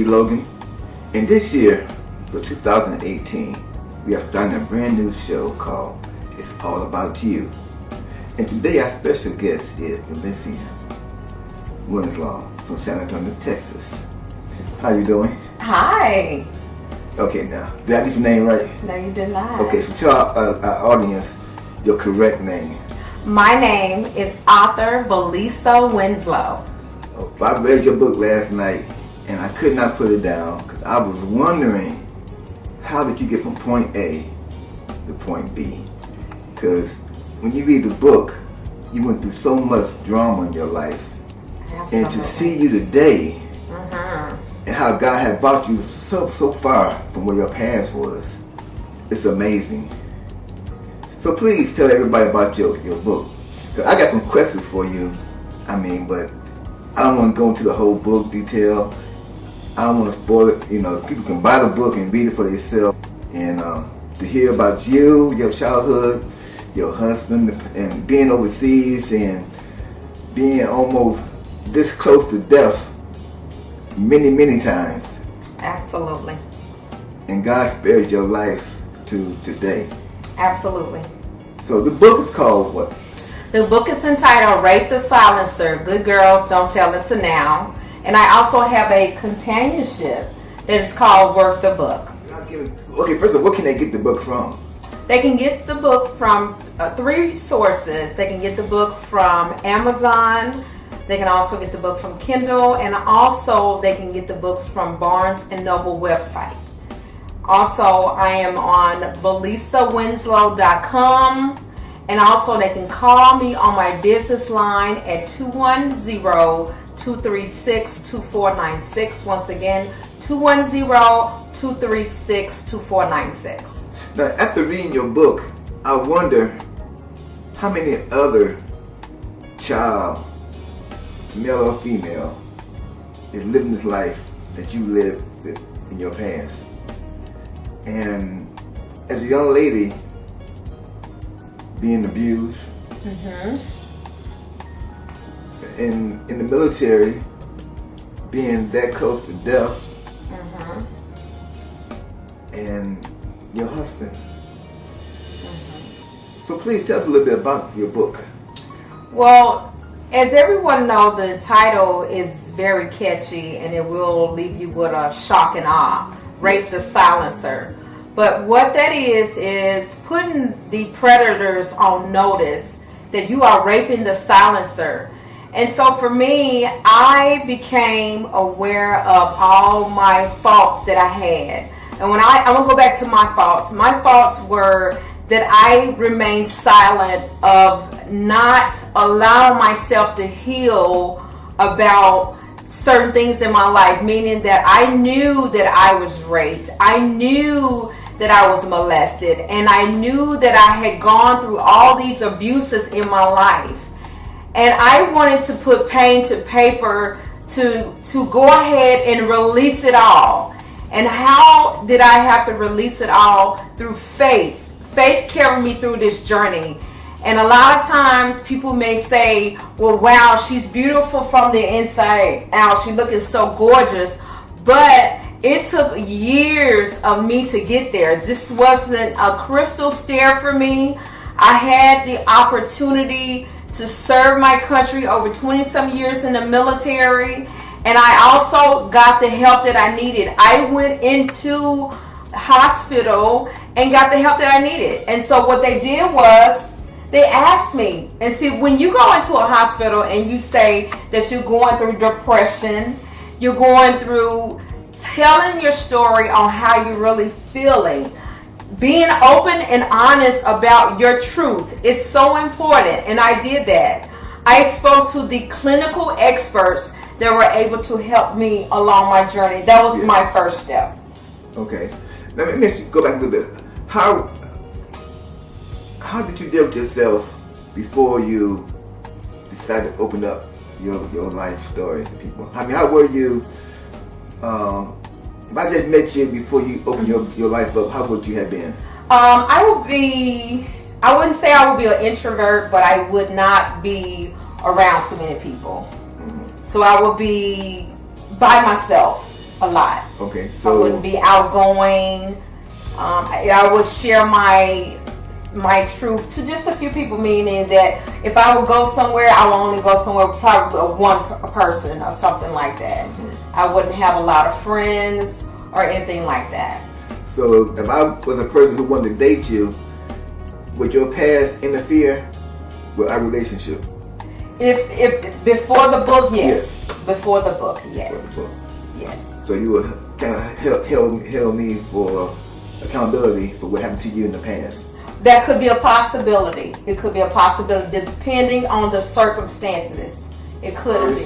Logan, and this year, for 2018, we are starting a brand new show called It's All About You. And today our special guest is Vale'ssa Winslow from San Antonio, Texas. How you doing? Hi. Okay, now, did I get your name right? No, you did not. Okay, so tell our audience your correct name. My name is author Vale'ssa Winslow. Oh, I read your book last night, and I could not put it down because I was wondering, how did you get from point A to point B? Because when you read the book, you went through so much drama in your life. Absolutely. And to see you today, and how God had brought you so far from where your past was, it's amazing. So please tell everybody about your book. Because I got some questions for you, but I don't want to go into the whole book detail. I don't want to spoil it. People can buy the book and read it for themselves. And to hear about you, your childhood, your husband, and being overseas and being almost this close to death many, many times. Absolutely. And God spared your life to today. Absolutely. So the book is called what? The book is entitled Rape the Silencer, Good Girls Don't Tell It to Now. And I also have a companionship that is called Work the Book. Okay, first of all, where can they get the book from? They can get the book from 3 sources. They can get the book from Amazon. They can also get the book from Kindle. And also they can get the book from Barnes & Noble website. Also, I am on Vale'ssaWinslow.com. And also they can call me on my business line at 210-236-2496. Once again, 210-236-2496. Now, after reading your book, I wonder how many other child, male or female, is living this life that you lived in your past. And as a young lady, being abused, in the military, being that close to death, and your husband. So please tell us a little bit about your book. Well, as everyone knows, the title is very catchy and it will leave you with a shock and awe. Rape the Silencer. But what that is putting the predators on notice that you are raping the silencer. And so for me, I became aware of all my faults that I had. And when I'm going to go back to my faults were that I remained silent of not allowing myself to heal about certain things in my life, meaning that I knew that I was raped. I knew that I was molested, and I knew that I had gone through all these abuses in my life. And I wanted to put pen to paper to go ahead and release it all. And how did I have to release it all? Through faith. Faith carried me through this journey. And a lot of times people may say, well, wow, she's beautiful from the inside out. She's looking so gorgeous. But it took years of me to get there. This wasn't a crystal stair for me. I had the opportunity to serve my country over 20-some years in the military. And I also got the help that I needed. I went into hospital and got the help that I needed. And so what they did was, they asked me, and see, when you go into a hospital and you say that you're going through depression, you're going through telling your story on how you're really feeling, being open and honest about your truth is so important. And I did that. I spoke to the clinical experts that were able to help me along my journey. That was my first step. Okay. Let me go back a little bit. How did you deal with yourself before you decided to open up your life story to people? I mean, how were you? If I just met you before you opened your life up, how would you have been? I wouldn't say I would be an introvert, but I would not be around too many people. Mm-hmm. So I would be by myself a lot. Okay, so I wouldn't be outgoing. I would share my truth to just a few people, meaning that if I would go somewhere, I would only go somewhere with probably one person or something like that. Mm-hmm. I wouldn't have a lot of friends or anything like that. So if I was a person who wanted to date you, would your past interfere with our relationship? If before the book, yes. Yes. Before the book, yes. Before the book. Yes. So you would kind of held me for accountability for what happened to you in the past. That could be a possibility. It could be a possibility depending on the circumstances. It could be.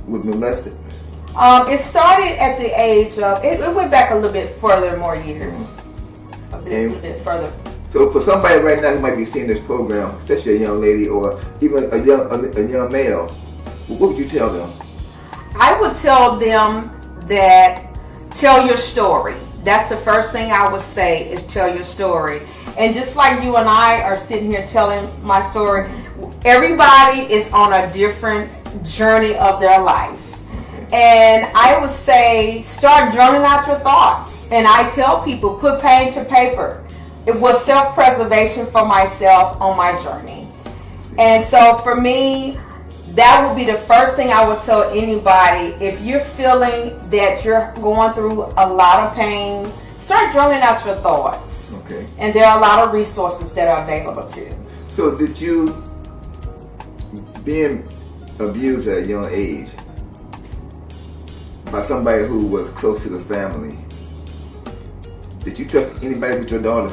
Was molested? It started at the age of, it went back a little bit further, more years. Mm-hmm. A little bit further. So for somebody right now who might be seeing this program, especially a young lady or even a young male, what would you tell them? I would tell them that tell your story. That's the first thing I would say is tell your story. And just like you and I are sitting here telling my story, everybody is on a different journey of their life. And I would say start journaling out your thoughts. And I tell people, put pen to paper. It was self-preservation for myself on my journey. And so for me, that would be the first thing I would tell anybody. If you're feeling that you're going through a lot of pain, start journaling out your thoughts. Okay. And there are a lot of resources that are available too. So did you, being abused at a young age by somebody who was close to the family, did you trust anybody with your daughter?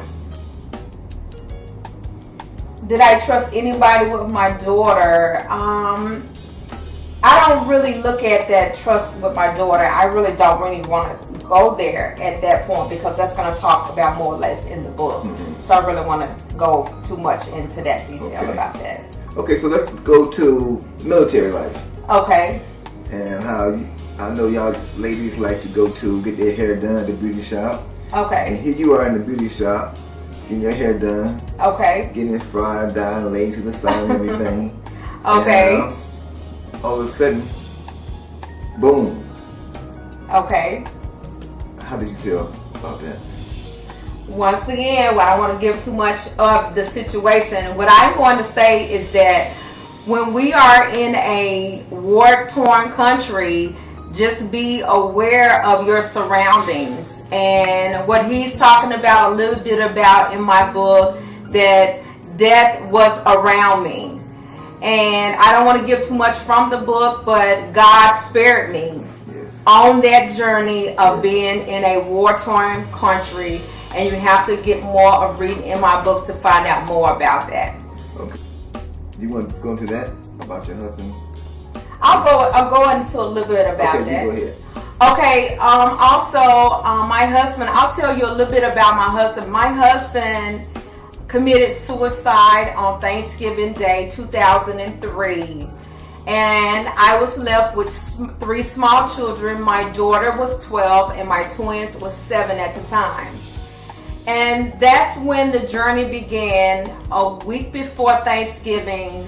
Did I trust anybody with my daughter? I don't really look at that trust with my daughter. I really don't want to go there at that point because that's going to talk about more or less in the book. Mm-hmm. So I really want to go too much into that detail about that. Okay, so let's go to military life. Okay. And how I know y'all ladies like to go to get their hair done at the beauty shop. Okay. And here you are in the beauty shop, getting your hair done. Okay. Getting it fried, dyed, laid to the sun and everything. Okay. And, all of a sudden, boom. Okay. How did you feel about that? Once again, well, I don't want to give too much of the situation. What I'm going to say is that when we are in a war-torn country, just be aware of your surroundings. And what he's talking about a little bit about in my book, that death was around me. And I don't want to give too much from the book, but God spared me on that journey of being in a war-torn country. And you have to get more of reading in my book to find out more about that. Okay. You want to go into that about your husband? I'll go into a little bit about that. Go ahead. Okay. Also, my husband. I'll tell you a little bit about my husband. My husband committed suicide on Thanksgiving Day 2003. And I was left with 3 small children. My daughter was 12 and my twins was 7 at the time. And that's when the journey began. A week before Thanksgiving,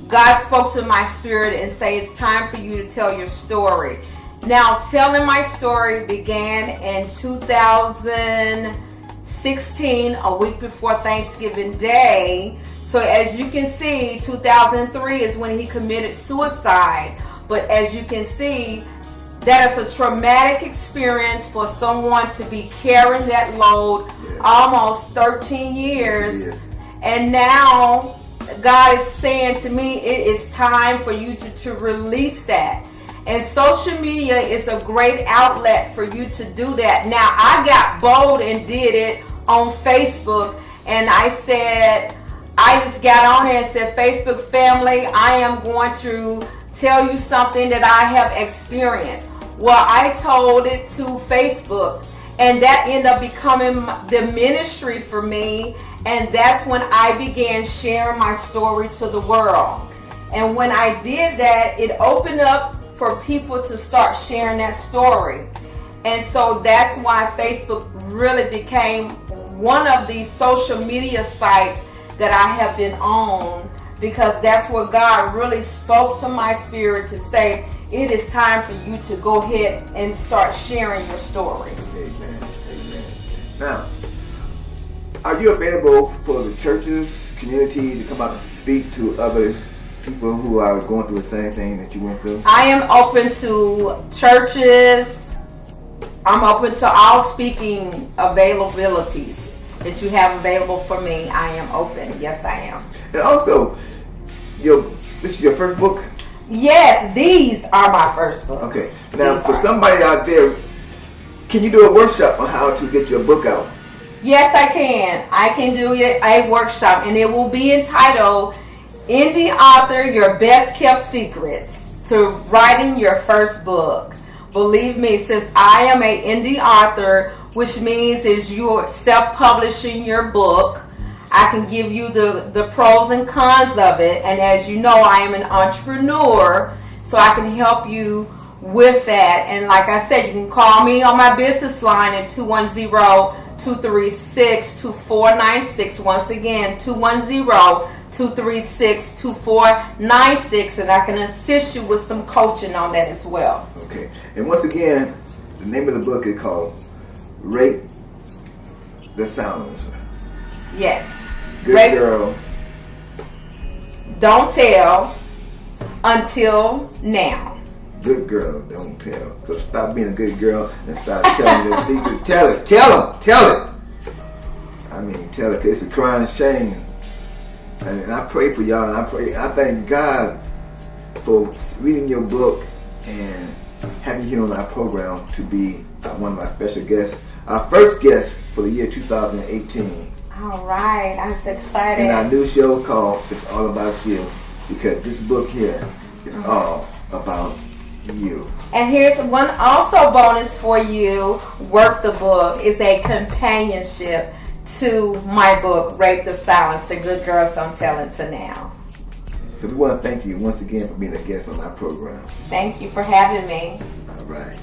God spoke to my spirit and said, it's time for you to tell your story. Now, telling my story began in 2016, a week before Thanksgiving Day. So as you can see, 2003 is when he committed suicide. But as you can see, that is a traumatic experience for someone to be carrying that load almost 13 years. And now God is saying to me, it is time for you to release that. And social media is a great outlet for you to do that. Now, I got bold and did it on Facebook. And I said, I just got on here and said, Facebook family, I am going to tell you something that I have experienced. Well, I told it to Facebook, and that ended up becoming the ministry for me. And that's when I began sharing my story to the world. And when I did that, it opened up for people to start sharing that story. And so that's why Facebook really became one of these social media sites that I have been on, because that's where God really spoke to my spirit to say, it is time for you to go ahead and start sharing your story. Amen. Amen. Now, are you available for the churches, community to come out and speak to other people who are going through the same thing that you went through? I am open to churches. I'm open to all speaking availabilities that you have available for me. I am open. Yes, I am. And also, this is your first book? Yes, these are my first books. Okay. Now, for somebody out there, can you do a workshop on how to get your book out? Yes, I can. I can do a workshop, and it will be entitled Indie Author, Your Best Kept Secrets to Writing Your First Book. Believe me, since I am an indie author, which means is you're self-publishing your book, I can give you the pros and cons of it. And as you know, I am an entrepreneur, so I can help you with that. And like I said, you can call me on my business line at 210-236-2496. Once again, 210-236-2496, and I can assist you with some coaching on that as well. Okay. And once again, the name of the book is called Rape the Silencer. Yes. Good Rape, girl. Don't tell until now. Good girl, don't tell. So stop being a good girl and start telling your secret. Tell it. Tell them. Tell it. I mean, tell it, 'cause it's a crying shame. And I pray for y'all, and I thank God for reading your book and having you here on our program to be one of my special guests. Our first guest for the year 2018. All right, I'm so excited. And our new show called It's All About You, because this book here is all about you. And here's one also bonus for you. Work the Book is a companionship to my book, Rape the Silencer, Good Girls Don't Tell Until Now. So we want to thank you once again for being a guest on our program. Thank you for having me. All right.